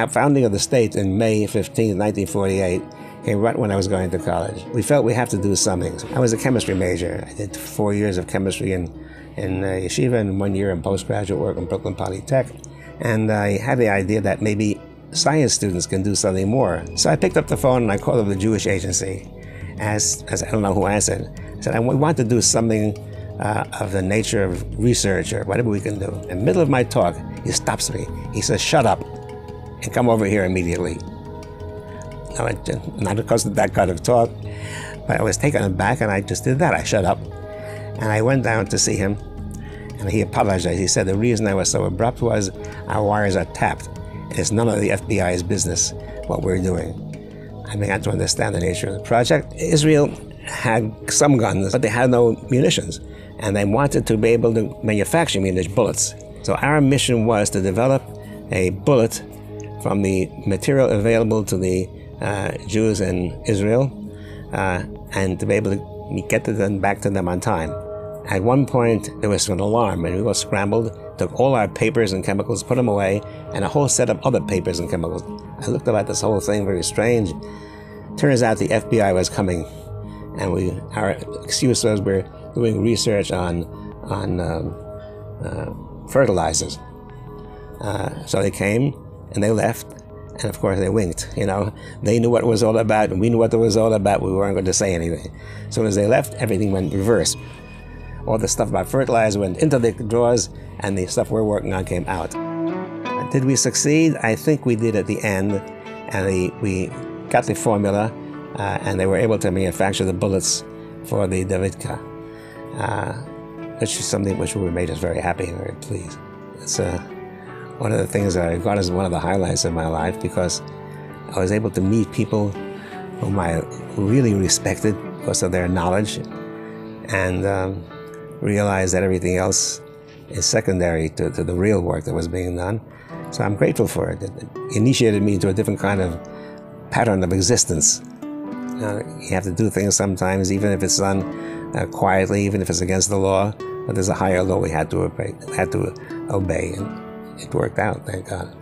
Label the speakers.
Speaker 1: founding of the state in May 15, 1948, came right when I was going to college. We felt we have to do something. I was a chemistry major. I did 4 years of chemistry in Yeshiva and 1 year in postgraduate work in Brooklyn Polytech. And I had the idea that maybe science students can do something more. So I picked up the phone and I called up the Jewish agency. As I don't know who answered. I said, we want to do something of the nature of research or whatever we can do. In the middle of my talk, he stops me. He says, shut up and come over here immediately. Not because of that kind of talk, but I was taken aback and I just did that. I shut up and I went down to see him and he apologized. He said the reason I was so abrupt was our wires are tapped. It's none of the FBI's business what we're doing. I began to understand the nature of the project. Israel had some guns, but they had no munitions. And they wanted to be able to manufacture bullets. So our mission was to develop a bullet from the material available to the Jews in Israel and to be able to get them back to them on time. At one point, there was an alarm, and we all scrambled, took all our papers and chemicals, put them away, and a whole set of other papers and chemicals. I looked about this whole thing very strange. Turns out the FBI was coming, and our excuse was we're doing research on fertilizers. So they came, and they left, and of course they winked. They knew what it was all about, and we knew what it was all about. We weren't going to say anything. As soon as they left, everything went reverse. All the stuff about fertilizer went into the drawers, and the stuff we're working on came out. Did we succeed? I think we did at the end, and we got the formula, and they were able to manufacture the bullets for the Davidka, which is something which made us very happy and very pleased. It's one of the things that I got as one of the highlights of my life, because I was able to meet people whom I really respected because of their knowledge, and realize that everything else is secondary to the real work that was being done. So I'm grateful for it. It initiated me into a different kind of pattern of existence. You have to do things sometimes, even if it's done quietly, even if it's against the law, but there's a higher law we had to obey, and it worked out, thank God.